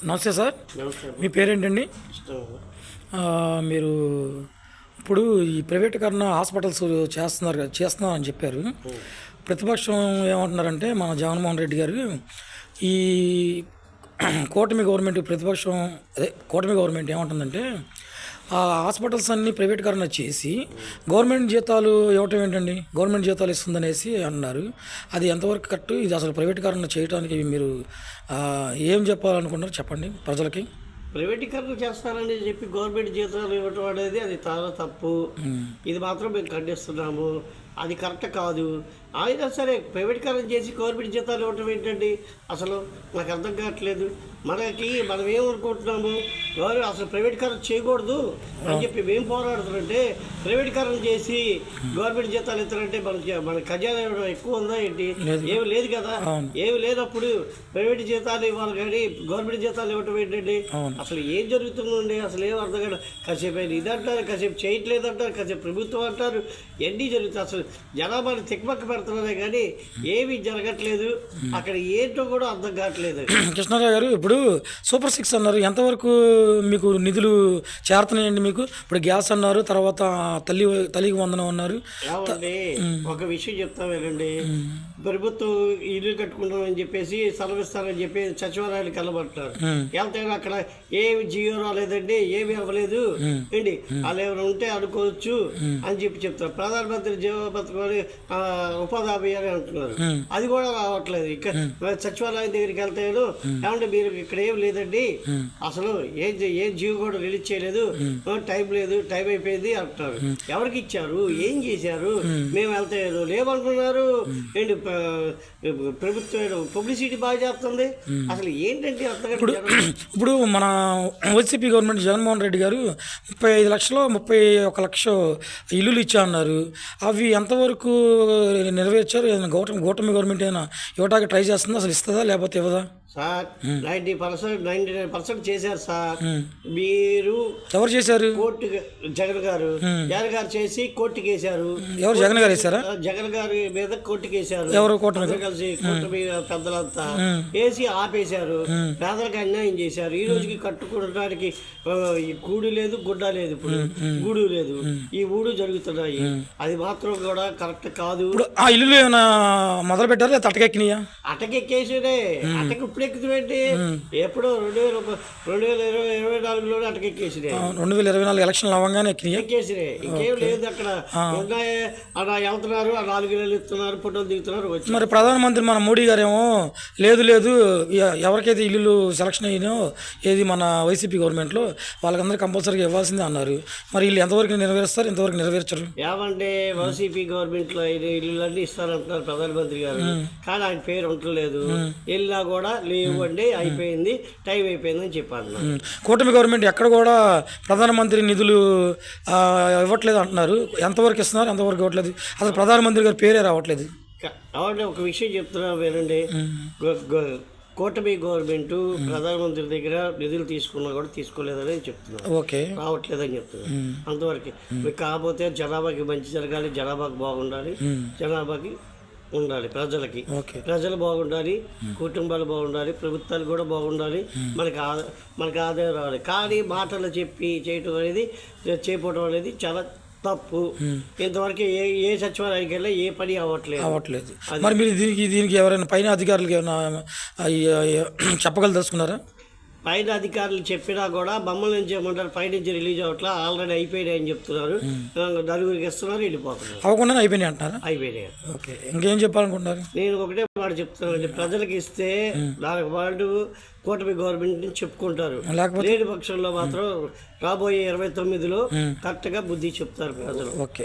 నమస్తే సార్. నమస్తే. మీ పేరేంటండి? ఇష్టం. మీరు ఇప్పుడు ఈ ప్రైవేటీకరణ హాస్పిటల్స్ చేస్తున్నారని చెప్పారు. ప్రతిపక్షం ఏమంటున్నారంటే మన జగన్మోహన్ రెడ్డి గారు ఈ కూటమి గవర్నమెంట్ ఏమంటుందంటే ఆ హాస్పిటల్స్ అన్నీ ప్రైవేటీకరణ చేసి గవర్నమెంట్ జీతాలు ఇవ్వటం ఏంటండి, గవర్నమెంట్ జీతాలు ఇస్తుందనేసి అన్నారు. అది ఎంతవరకు కరెక్ట్? ఇది అసలు ప్రైవేటీకరణ చేయడానికి మీరు ఏం చెప్పాలనుకుంటున్నారు చెప్పండి ప్రజలకి. ప్రైవేటీకరణ చేస్తారని చెప్పి గవర్నమెంట్ జీతాలు ఇవ్వటం అనేది అది చాలా తప్పు. ఇది మాత్రం మేము ఖండిస్తున్నాము. అది కరెక్ట్ కాదు. అయినా సరే ప్రైవేటీకరణ చేసి గవర్నమెంట్ జీతాలు ఇవ్వటం ఏంటండి? అసలు నాకు అర్థం కావట్లేదు. మనం ఏమనుకుంటున్నాము, అసలు ప్రైవేటీకరణ చేయకూడదు అని చెప్పి మేము పోరాడుతున్నారంటే ప్రైవేటీకరణ చేసి గవర్నమెంట్ జీతాలు ఇస్తారంటే మన ఖజానా ఎక్కువ ఉందా ఏంటి? ఏమి లేదు కదా. ఏమి లేనప్పుడు ప్రైవేట్ జీతాలు ఇవ్వాలి కానీ గవర్నమెంట్ జీతాలు ఇవ్వటం ఏంటండి? అసలు ఏం జరుగుతుందండి? అసలు ఏం అర్థం కాదు. కాసేపు ఇది అంటారు, కాసేపు చేయట్లేదు అంటారు, కాసేపు ప్రభుత్వం అంటారు, ఎన్ని జరుగుతాయి. అసలు జనాభాని తిక్కమక్క పెడుతున్నారే కానీ ఏమీ జరగట్లేదు. అక్కడ ఏంటో కూడా అర్థం కావట్లేదు. కృష్ణారావు గారు, ఇప్పుడు సూపర్ 6 అన్నారు, ఎంతవరకు మీకు నిధులు చేరుతున్నాయండి? మీకు ఇప్పుడు గ్యాస్ అన్నారు, తర్వాత తల్లికి వందనం అన్నారు. ఒక విషయం చెప్తామేనండి. ప్రభుత్వం ఇల్లు కట్టుకుంటామని చెప్పేసి సెలవిస్తారని చెప్పి సచివాలయానికి వెళ్ళమంటున్నారు. వెళ్తే అక్కడ ఏమి జియో రాలేదండి, ఏమి అవ్వలేదు అండి, వాళ్ళు ఎవరు ఉంటే అనుకోవచ్చు అని చెప్పి చెప్తారు. ప్రధానమంత్రి జీవన పథకం ఉపాధి హామీ అంటున్నారు, అది కూడా రావట్లేదు. ఇక సచివాలయం దగ్గరికి వెళ్తాను, ఏమంటే మీరు ఇక్కడ ఏం లేదండి, అసలు ఏం జియో కూడా రిలీజ్ చేయలేదు, టైం లేదు, టైం అయిపోయింది అంటున్నారు. ఎవరికి ఇచ్చారు, ఏం చేశారు? మేము వెళ్తే లేవంటున్నారు ఏంటి? ప్రభుత్వం పబ్లిసిటీ బాగా చేస్తుంది. అసలు ఏంటంటే ఇప్పుడు మన వైసీపీ గవర్నమెంట్ జగన్మోహన్ రెడ్డి గారు 35 లక్షలు 31 లక్ష ఇల్లులు ఇచ్చా అన్నారు. అవి ఎంతవరకు నెరవేర్చారు? ఏదైనా కూటమి గవర్నమెంట్ అయినా ఇవ్వడానికి ట్రై చేస్తుందా? అసలు ఇస్తుందా లేకపోతే ఇవ్వదా? సార్ 99% చేశారు సార్. మీరు ఎవరు చేశారు? కోర్టు జగన్ గారు చేసి కోర్టుకి వేశారు. ఎవరు? జగన్ గారు వేశారా? జగన్ గారి మీద కోర్టుకి వేశారు. ఎవరు? కూటమి కలిసి కూటమి పెద్దలంతా వేసి ఆపేశారు. పేదలకు అన్యాయం చేశారు. ఈ రోజుకి కట్టుకోవడానికి గూడు లేదు, గుడ్డ లేదు, ఇప్పుడు గూడు లేదు, ఈ ఊడు జరుగుతున్నాయి. అది మాత్రం కూడా కరెక్ట్ కాదు. ఇప్పుడు ఆ ఇల్లు ఏమైనా మొదలు పెట్టారు లేదా అటకెక్కినాయా? అటకెక్కేసేదే. అటకు ఇప్పుడు ఎక్కుతుందండి. ఎప్పుడో 2024లో అటకెక్కేసినాయి. 2024 ఎలక్షన్లు అవ్వగానే ఎక్కేసినాయి. ఇంకేం లేదు అక్కడ. ఉన్నాయి అలా వెళ్తున్నారు, ఆ 4 వేలు ఇస్తున్నారు, ఫోటోలు దిగుతున్నారు. మరి ప్రధానమంత్రి మన మోడీ గారేమో లేదు ఎవరికైతే ఇల్లు సెలక్షన్ అయినో ఏది మన వైసీపీ గవర్నమెంట్లో వాళ్ళకందరూ కంపల్సరీగా ఇవ్వాల్సిందే అన్నారు. మరి వీళ్ళు ఎంతవరకు నెరవేరుస్తారు, ఎంతవరకు నెరవేర్చరు? ఏమంటే వైసీపీ గవర్నమెంట్లో ఇల్లులన్నీ ఇస్తారంటున్నారు ప్రధానమంత్రి గారు, కానీ ఆయన పేరు ఉండలేదు. వెళ్ళినా కూడా లేవండి, అయిపోయింది, టైం అయిపోయింది అని చెప్పారు. కూటమి గవర్నమెంట్ ఎక్కడ కూడా ప్రధానమంత్రి నిధులు ఇవ్వట్లేదు అంటున్నారు. ఎంతవరకు ఇస్తున్నారు, ఎంతవరకు ఇవ్వట్లేదు? అసలు ప్రధానమంత్రి గారి పేరే రావట్లేదు. కాబట్టి ఒక విషయం చెప్తున్నా వినండి. కూటమి గవర్నమెంట్ ప్రధానమంత్రి దగ్గర నిధులు తీసుకున్నా కూడా తీసుకోలేదని చెప్తున్నారు. ఓకే, రావట్లేదని చెప్తున్నారు. అంతవరకు కాకపోతే జనాభాకి మంచి జరగాలి, జనాభాకి బాగుండాలి, జనాభాకి ఉండాలి, ప్రజలు బాగుండాలి, కుటుంబాలు బాగుండాలి, ప్రభుత్వాలు కూడా బాగుండాలి, మనకి ఆదాయం రావాలి. కానీ మాటలు చెప్పి చేయకపోవడం అనేది చాలా తప్పు. ఇంతవరకు ఏ సచివాలయానికి వెళ్ళి ఏ పని అవ్వట్లేదు. మరి మీరు దీనికి ఎవరైనా పైన అధికారులకు ఏమైనా చెప్పగలుగుతున్నారా? పైన అధికారులు చెప్పినా కూడా మమ్మల్ని నుంచి ఏమంటారు, పైనుంచి రిలీజ్ అవ్వట్లా, ఆల్రెడీ అయిపోయినాయి అని చెప్తున్నారు. నలుగురికి ఇస్తున్నారు, వెళ్ళిపోతున్నారు. అవ్వకుండా అయిపోయినాయి అంటారా? అయిపోయినాయి. ఓకే, ఇంకేం చెప్పాలనుకుంటున్నారు? నేను ఒకటే మాట చెప్తున్నాను, ప్రజలకు ఇస్తే దానికి వాళ్ళు కూటమి గవర్నమెంట్ నుంచి చెప్పుకుంటారు. లేని పక్షంలో మాత్రం రాబోయే 29లో కరెక్ట్గా బుద్ధి చెప్తారు ప్రజలు. ఓకే.